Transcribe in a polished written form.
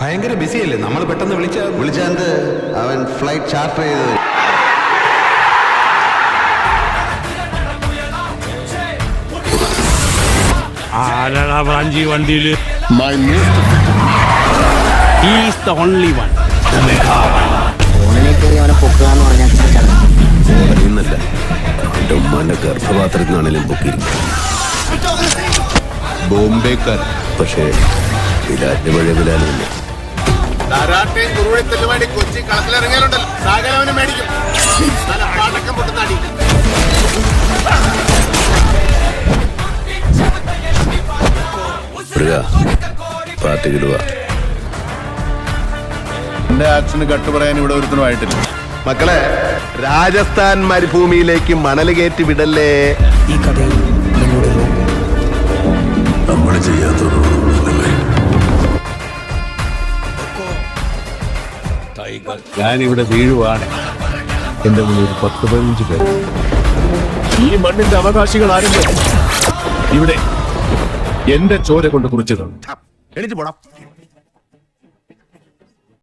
ഭയങ്കര ബിസിയല്ലേ, നമ്മൾ പെട്ടെന്ന് വിളിച്ചത് അവൻ ഫ്ലൈറ്റ് ചാർട്ടർ ചെയ്തത്. ആരാണ് ബ്രാഞ്ചി വണ്ടിയില്? അറിയുന്നല്ല, എന്റെ ഉമ്മാന്റെ ഗർഭപാത്രത്തിനാണെങ്കിലും പൊക്കിയിരിക്കും. ബോംബേക്കാർ. പക്ഷേ ബിലാലിന്റെ പഴയ ബിലാലില്ല. കൊച്ചി കളത്തിലിറങ്ങിയാലുണ്ടല്ലോ സാഗരവനെ മേടിക്കും. പാട്ടക്കം പൊട്ടുന്നാടി. പാർട്ടിയിലുവാ. എന്റെ ആക്ഷന് കട്ടു പറയാൻ ഇവിടെ ഒരുത്തനുമായിട്ടില്ല. മക്കളെ, രാജസ്ഥാൻ മരുഭൂമിയിലേക്ക് മണൽ കയറ്റി വിടല്ലേ. ഈ കഥയിൽ നമ്മൾ ചെയ്യാത്തതല്ലേ. ഞാനിവിടെ വീഴുവാണ്. എന്റെ മുന്നിൽ 10-15 പേർ. ഈ മണ്ണിന്റെ അവകാശികൾ ആരും ഇവിടെ എന്റെ ചോര കൊണ്ട് കുറിച്ചതാണ്. എണീറ്റ് പോടാം.